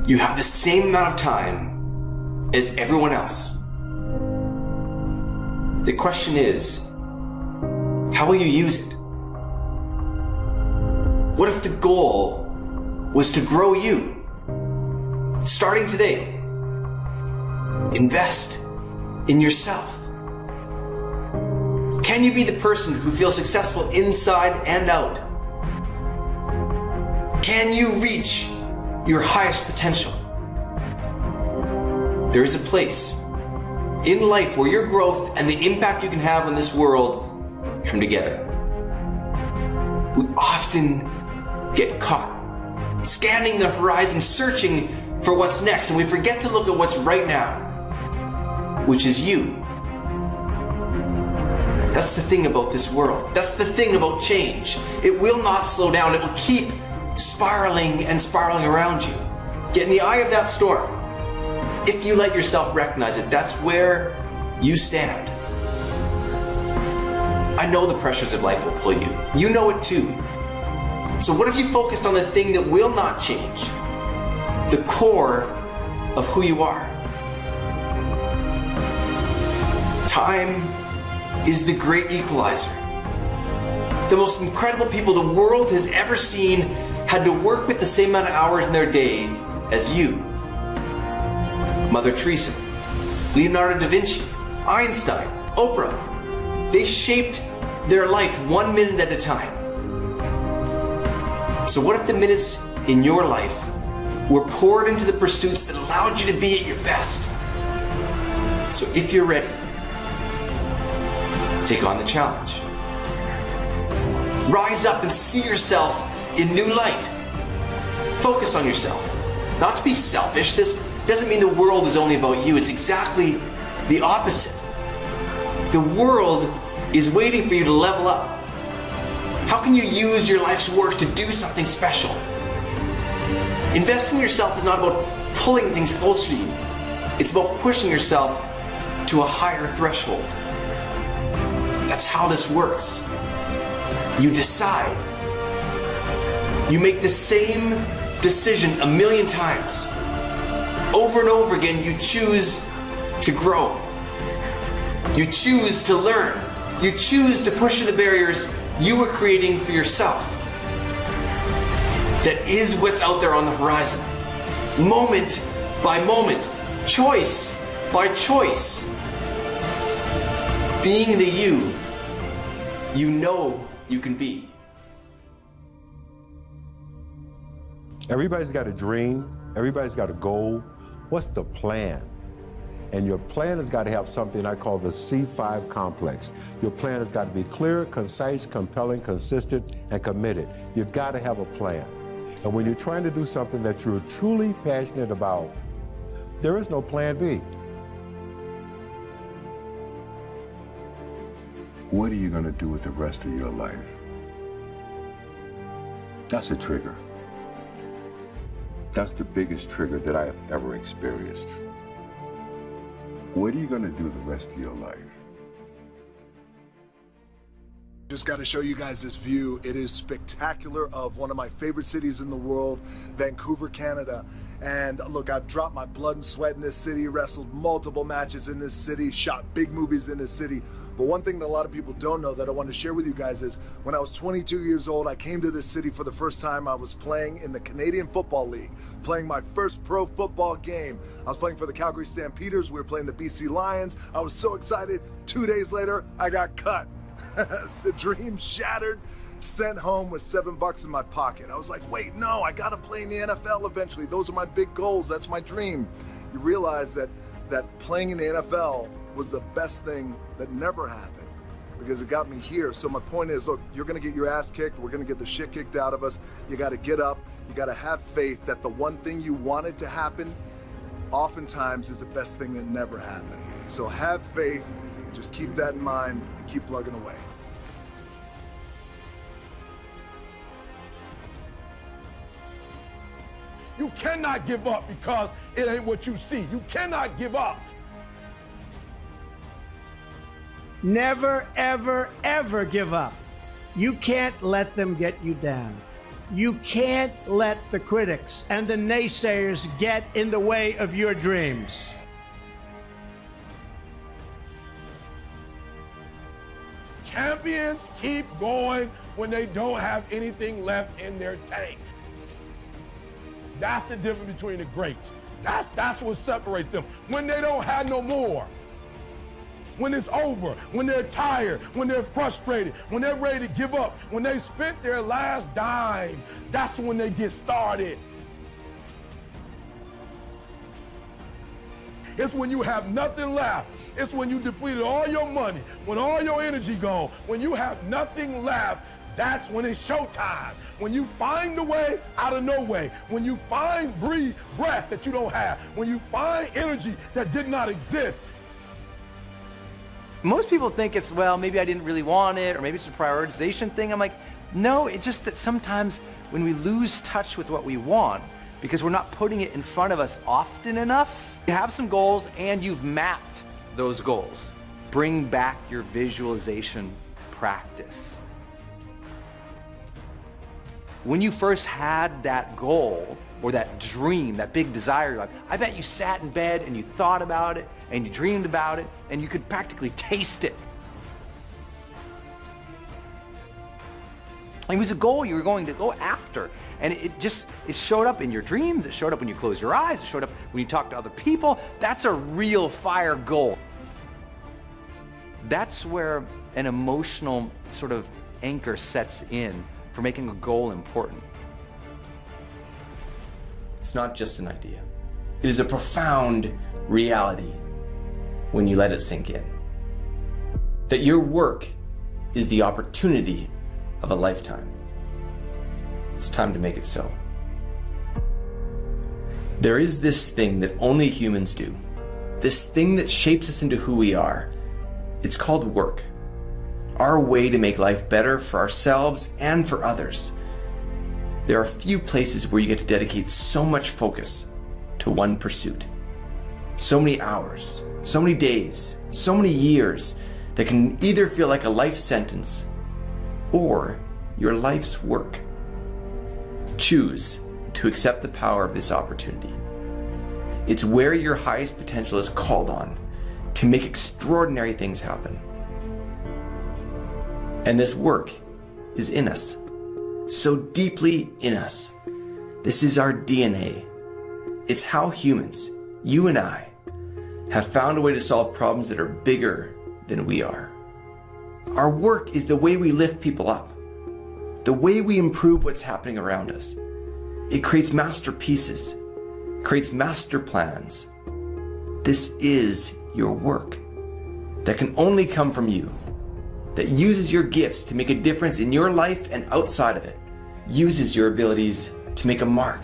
You have the same amount of time as everyone else. The question is, how will you use it? What if the goal was to grow you? Starting today, invest in yourself. Can you be the person who feels successful inside and out? Can you reach your highest potential? There is a place in life where your growth and the impact you can have on this world come together. We often get caught scanning the horizon, searching for what's next, and we forget to look at what's right now, which is you. That's the thing about this world. That's the thing about change. It will not slow down. It will keep spiraling and spiraling around you. Get in the eye of that storm. If you let yourself recognize it, that's where you stand. I know the pressures of life will pull you. You know it too. So what if you focused on the thing that will not change? The core of who you are. Time is the great equalizer. The most incredible people the world has ever seen had to work with the same amount of hours in their day as you. Mother Teresa, Leonardo da Vinci, Einstein, Oprah. They shaped their life 1 minute at a time. So what if the minutes in your life were poured into the pursuits that allowed you to be at your best? So if you're ready, take on the challenge. Rise up and see yourself in new light. Focus on yourself. Not to be selfish. This doesn't mean the world is only about you. It's exactly the opposite. The world is waiting for you to level up. How can you use your life's work to do something special? Investing in yourself is not about pulling things closer to you. It's about pushing yourself to a higher threshold. That's how this works. You decide. You make the same decision 1,000,000 times. Over and over again, you choose to grow. You choose to learn. You choose to push through the barriers you were creating for yourself. That is what's out there on the horizon. Moment by moment, choice by choice. Being the you know you can be. Everybody's got a dream. Everybody's got a goal. What's the plan? And your plan has got to have something I call the C5 complex. Your plan has got to be clear, concise, compelling, consistent, and committed. You've got to have a plan. And when you're trying to do something that you're truly passionate about, there is no plan B. What are you going to do with the rest of your life? That's a trigger. That's the biggest trigger that I have ever experienced. What are you going to do the rest of your life? Just got to show you guys this view. It is spectacular of one of my favorite cities in the world, Vancouver, Canada. And look, I've dropped my blood and sweat in this city, wrestled multiple matches in this city, shot big movies in this city. But one thing that a lot of people don't know that I want to share with you guys is when I was 22 years old, I came to this city for the first time. I was playing in the Canadian Football League, playing my first pro football game. I was playing for the Calgary Stampeders. We were playing the BC Lions. I was so excited. 2 days later, I got cut. The dream shattered, sent home with $7 in my pocket. I was like, wait, no, I gotta play in the NFL eventually. Those are my big goals. That's my dream. You realize that playing in the NFL was the best thing that never happened because it got me here. So my point is, look, you're gonna get your ass kicked. We're gonna get the shit kicked out of us. You gotta get up. You gotta have faith that the one thing you wanted to happen oftentimes is the best thing that never happened. So have faith. Just keep that in mind and keep plugging away. You cannot give up because it ain't what you see. You cannot give up. Never, ever, ever give up. You can't let them get you down. You can't let the critics and the naysayers get in the way of your dreams. Champions keep going when they don't have anything left in their tank. That's the difference between the greats. That's what separates them. When they don't have no more. When it's over, when they're tired, when they're frustrated, when they're ready to give up, when they spent their last dime, that's when they get started. It's when you have nothing left. It's when you depleted all your money, when all your energy gone, when you have nothing left, that's when it's showtime. When you find a way out of no way, when you find breath that you don't have, when you find energy that did not exist. Most people think it's, well, maybe I didn't really want it, or maybe it's a prioritization thing. I'm like, no, it's just that sometimes when we lose touch with what we want, because we're not putting it in front of us often enough, you have some goals and you've mapped those goals. Bring back your visualization practice. When you first had that goal, or that dream, that big desire, like, I bet you sat in bed and you thought about it and you dreamed about it and you could practically taste it. It was a goal you were going to go after, and it showed up in your dreams, it showed up when you closed your eyes, it showed up when you talked to other people. That's a real fire goal. That's where an emotional sort of anchor sets in for making a goal important. It's not just an idea. It is a profound reality when you let it sink in. That your work is the opportunity of a lifetime. It's time to make it so. There is this thing that only humans do. This thing that shapes us into who we are. It's called work. Our way to make life better for ourselves and for others. There are few places where you get to dedicate so much focus to one pursuit. So many hours, so many days, so many years that can either feel like a life sentence or your life's work. Choose to accept the power of this opportunity. It's where your highest potential is called on to make extraordinary things happen. And this work is in us. So deeply in us. This is our DNA. It's how humans, you and I, have found a way to solve problems that are bigger than we are. Our work is the way we lift people up, the way we improve what's happening around us. It creates masterpieces, creates master plans. This is your work that can only come from you, that uses your gifts to make a difference in your life and outside of it, uses your abilities to make a mark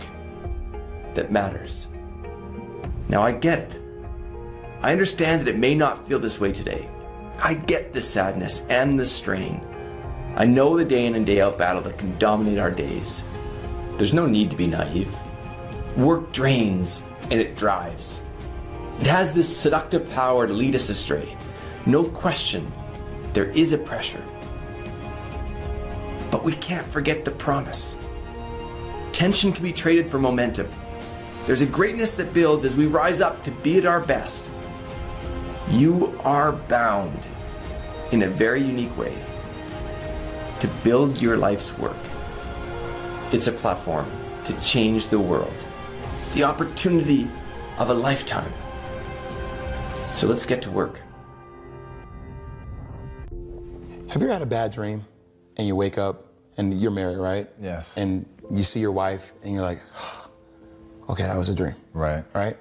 that matters. Now I get it. I understand that it may not feel this way today. I get the sadness and the strain. I know the day in and day out battle that can dominate our days. There's no need to be naive. Work drains and it drives. It has this seductive power to lead us astray. No question, there is a pressure. But we can't forget the promise. Tension can be traded for momentum. There's a greatness that builds as we rise up to be at our best. You are bound in a very unique way to build your life's work. It's a platform to change the world. The opportunity of a lifetime. So let's get to work. Have you ever had a bad dream and you wake up and you're married, right? Yes. And you see your wife and you're like, okay, that was a dream. Right. Right?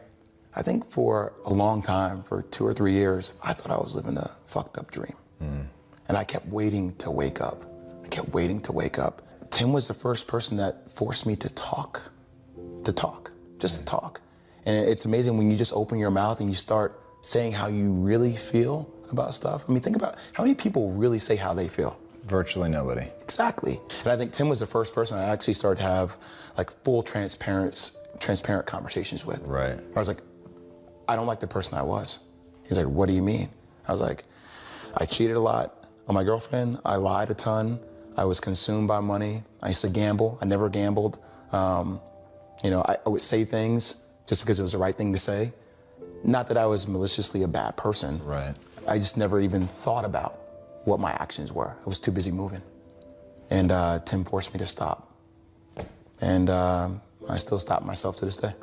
I think for a long time, for 2 or 3 years, I thought I was living a fucked up dream. And I kept waiting to wake up. I kept waiting to wake up. Tim was the first person that forced me to talk, just to talk. And it's amazing when you just open your mouth and you start saying how you really feel about stuff. I mean, think about how many people really say how they feel. Virtually nobody. Exactly. And I think Tim was the first person I actually started to have like full transparent conversations with. Right. I was like, I don't like the person I was. He's like, what do you mean? I was like, I cheated a lot on my girlfriend. I lied a ton. I was consumed by money. I used to gamble. I never gambled. You know, I would say things just because it was the right thing to say. Not that I was maliciously a bad person. Right. I just never even thought about what my actions were. I was too busy moving. And Tim forced me to stop. And I still stop myself to this day.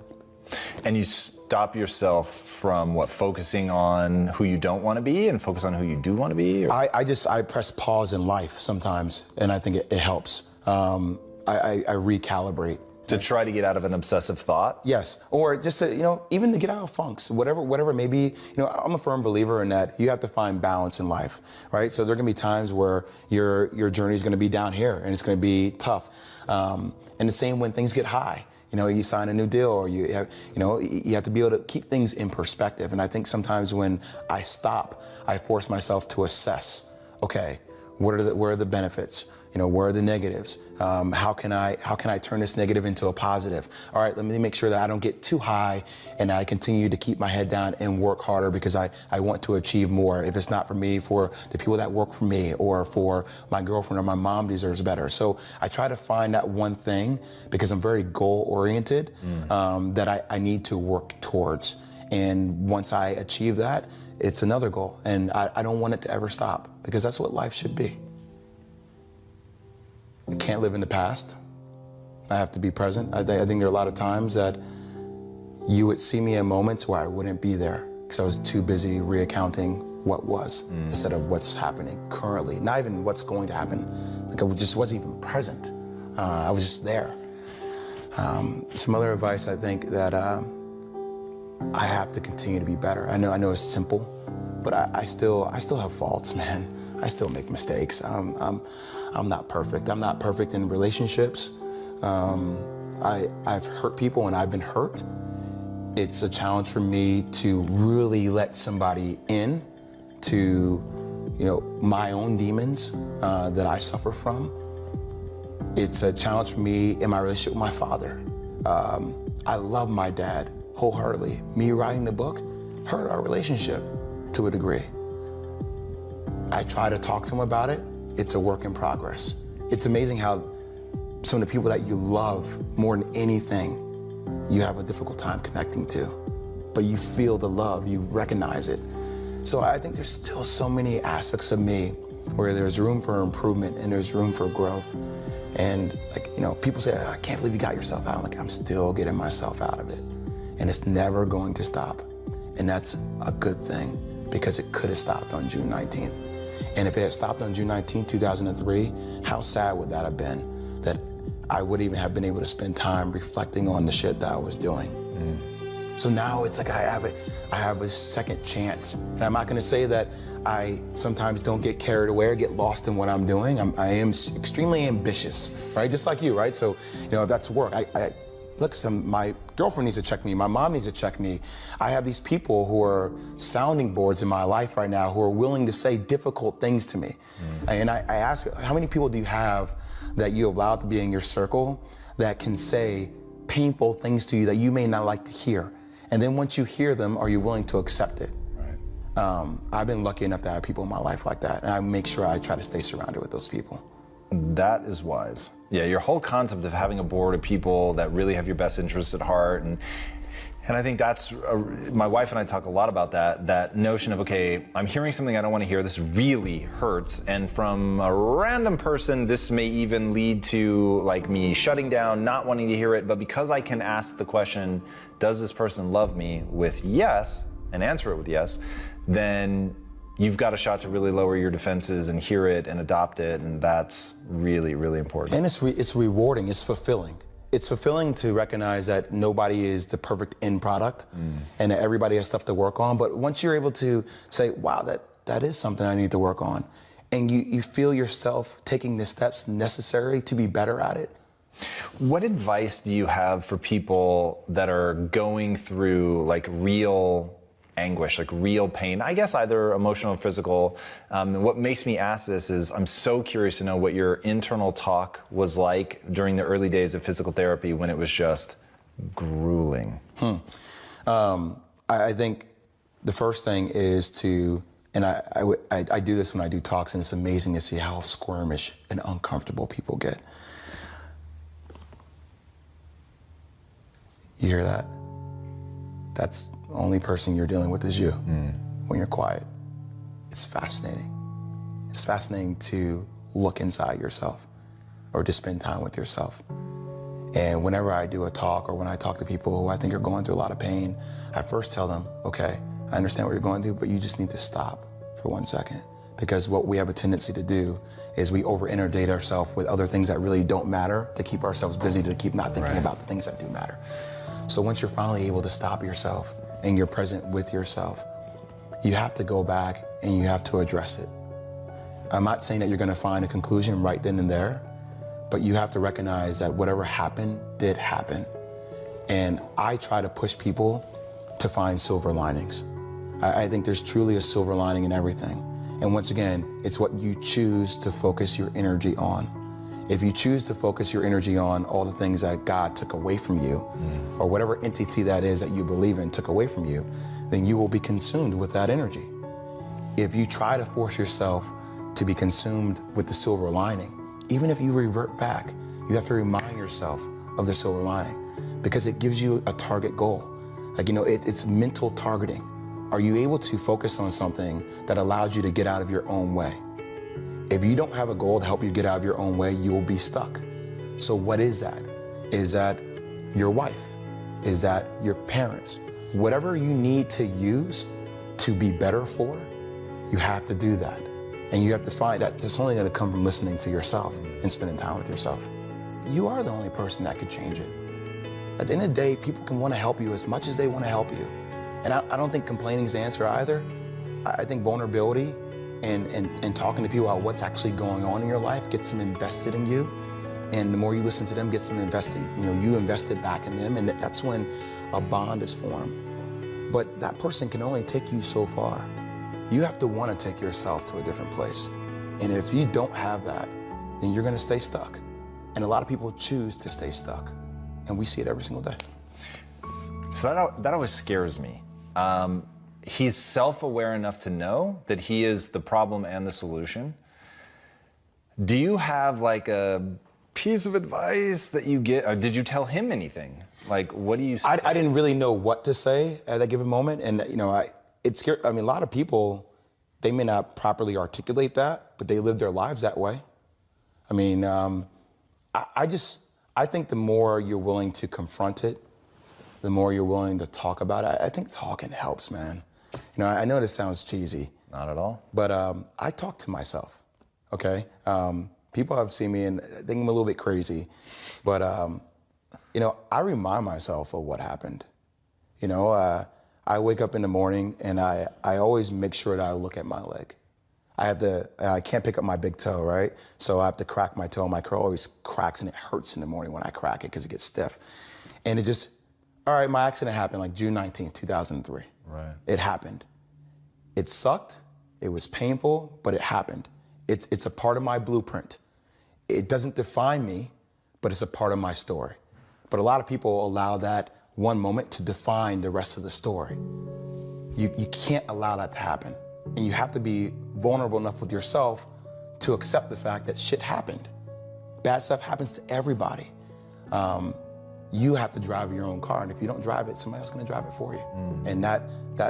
And you stop yourself from what, focusing on who you don't want to be and focus on who you do want to be? Or? I press pause in life sometimes, and I think it helps. I recalibrate. To try to get out of an obsessive thought? Yes, or just to, you know, even to get out of funks, whatever maybe, you know, I'm a firm believer in that you have to find balance in life, right? So there are gonna be times where your journey is gonna be down here and it's gonna be tough. And the same when things get high. You know, you sign a new deal, or you have to be able to keep things in perspective. And I think sometimes when I stop, I force myself to assess, okay, where are the benefits? You know, where are the negatives? How can I turn this negative into a positive? All right, let me make sure that I don't get too high and I continue to keep my head down and work harder because I want to achieve more. If it's not for me, for the people that work for me or for my girlfriend or my mom deserves better. So I try to find that one thing because I'm very goal oriented that I need to work towards. And once I achieve that, it's another goal. And I don't want it to ever stop because that's what life should be. I can't live in the past. I have to be present. I think there are a lot of times that you would see me in moments where I wouldn't be there because I was too busy reaccounting what was instead of what's happening currently. Not even what's going to happen. Like I just wasn't even present. I was just there. Some other advice I think that I have to continue to be better. I know it's simple, but I still have faults, man. I still make mistakes. I'm not perfect. I'm not perfect in relationships. I've hurt people and I've been hurt. It's a challenge for me to really let somebody in to, you know, my own demons that I suffer from. It's a challenge for me in my relationship with my father. I love my dad wholeheartedly. Me writing the book hurt our relationship to a degree. I try to talk to him about it. It's a work in progress. It's amazing how some of the people that you love more than anything, you have a difficult time connecting to. But you feel the love, you recognize it. So I think there's still so many aspects of me where there's room for improvement and there's room for growth. And like, you know, people say, I can't believe you got yourself out. I'm like, I'm still getting myself out of it. And it's never going to stop. And that's a good thing because it could have stopped on June 19th. And if it had stopped on June 19, 2003, how sad would that have been that I wouldn't even have been able to spend time reflecting on the shit that I was doing. So now it's like I have a second chance. And I'm not gonna say that I sometimes don't get carried away or get lost in what I'm doing. I am extremely ambitious, right? Just like you, right? So, you know, that's work. Look, my girlfriend needs to check me. My mom needs to check me. I have these people who are sounding boards in my life right now who are willing to say difficult things to me. And I ask, how many people do you have that you allowed to be in your circle that can say painful things to you that you may not like to hear? And then once you hear them, are you willing to accept it? Right. I've been lucky enough to have people in my life like that. And I make sure I try to stay surrounded with those people. That is wise. Yeah, your whole concept of having a board of people that really have your best interests at heart, and I think that's, my wife and I talk a lot about that notion of, okay, I'm hearing something I don't want to hear, this really hurts, and from a random person, this may even lead to like me shutting down, not wanting to hear it, but because I can ask the question, does this person love me, with yes, and answer it with yes, then you've got a shot to really lower your defenses and hear it and adopt it, and that's really, really important. And it's rewarding, it's fulfilling. It's fulfilling to recognize that nobody is the perfect end product and that everybody has stuff to work on. But once you're able to say, wow, that is something I need to work on, and you feel yourself taking the steps necessary to be better at it. What advice do you have for people that are going through like real anguish, like real pain, I guess either emotional or physical? What makes me ask this is I'm so curious to know what your internal talk was like during the early days of physical therapy when it was just grueling. I think the first thing is to And I do this when I do talks, and it's amazing to see how squirmish and uncomfortable people get. You hear that? That's the only person you're dealing with is you when you're quiet. It's fascinating. It's fascinating to look inside yourself or to spend time with yourself. And whenever I do a talk or when I talk to people who I think are going through a lot of pain, I first tell them, okay, I understand what you're going through, but you just need to stop for 1 second. Because what we have a tendency to do is we over-inundate ourselves with other things that really don't matter to keep ourselves busy, to keep not thinking about the things that do matter. So once you're finally able to stop yourself and you're present with yourself, you have to go back and you have to address it. I'm not saying that you're gonna find a conclusion right then and there, but you have to recognize that whatever happened did happen. And I try to push people to find silver linings. I think there's truly a silver lining in everything. And once again, it's what you choose to focus your energy on. If you choose to focus your energy on all the things that God took away from you, or whatever entity that is that you believe in took away from you, then you will be consumed with that energy. If you try to force yourself to be consumed with the silver lining, even if you revert back, you have to remind yourself of the silver lining because it gives you a target goal. Like, you know, it's mental targeting. Are you able to focus on something that allows you to get out of your own way? If you don't have a goal to help you get out of your own way, you will be stuck. So what is that? Is that your wife? Is that your parents? Whatever you need to use to be better for, you have to do that. And you have to find that it's only gonna come from listening to yourself and spending time with yourself. You are the only person that could change it. At the end of the day, people can wanna help you as much as they wanna help you. And I don't think complaining is the answer either. I think vulnerability and talking to people about what's actually going on in your life gets them invested in you. And the more you listen to them, gets them invested, you invested back in them, and that's when a bond is formed. But that person can only take you so far. You have to want to take yourself to a different place. And if you don't have that, then you're going to stay stuck. And a lot of people choose to stay stuck. And we see it every single day. So that always scares me. He's self-aware enough to know that he is the problem and the solution. Do you have like a piece of advice that you get, or did you tell him anything? Like, what do you say? I didn't really know what to say at that given moment. And, it's scary. I mean, a lot of people, they may not properly articulate that, but they live their lives that way. I mean, I think the more you're willing to confront it, the more you're willing to talk about it. I think talking helps, man. I know this sounds cheesy. Not at all. But I talk to myself, okay? People have seen me and think I'm a little bit crazy, but I remind myself of what happened. I wake up in the morning and I always make sure that I look at my leg. I can't pick up my big toe, right? So I have to crack my toe. My toe always cracks and it hurts in the morning when I crack it because it gets stiff. And all right, my accident happened like June 19th, 2003. Right. It happened. It sucked. It was painful, but it happened. It's a part of my blueprint. It doesn't define me, but it's a part of my story. But a lot of people allow that one moment to define the rest of the story. You can't allow that to happen. And you have to be vulnerable enough with yourself to accept the fact that shit happened. Bad stuff happens to everybody. You have to drive your own car, and if you don't drive it, somebody else is gonna drive it for you. And that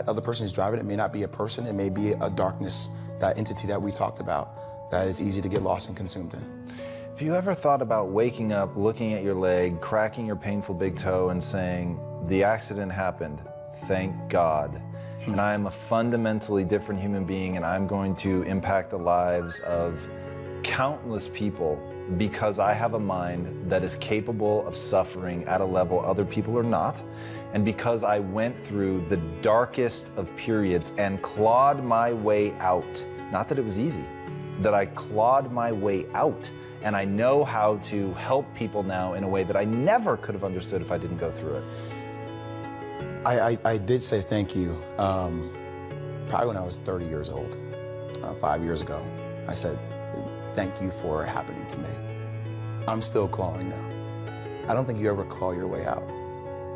other person is driving it may not be a person, it may be a darkness, that entity that we talked about, that is easy to get lost and consumed in. Have you ever thought about waking up, looking at your leg, cracking your painful big toe and saying, the accident happened, thank God. And I am a fundamentally different human being and I'm going to impact the lives of countless people because I have a mind that is capable of suffering at a level other people are not. And because I went through the darkest of periods and clawed my way out, not that it was easy, that I clawed my way out. And I know how to help people now in a way that I never could have understood if I didn't go through it. I did say thank you, probably when I was 30 years old, 5 years ago. I said, thank you for happening to me. I'm still clawing now. I don't think you ever claw your way out.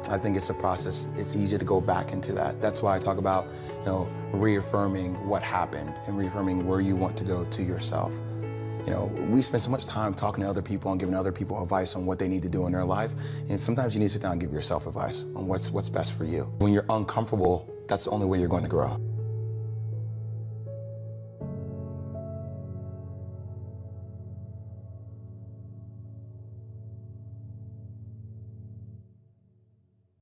I think it's a process. It's easy to go back into that. That's why I talk about, reaffirming what happened and reaffirming where you want to go to yourself. We spend so much time talking to other people and giving other people advice on what they need to do in their life. And sometimes you need to sit down and give yourself advice on what's best for you. When you're uncomfortable, that's the only way you're going to grow.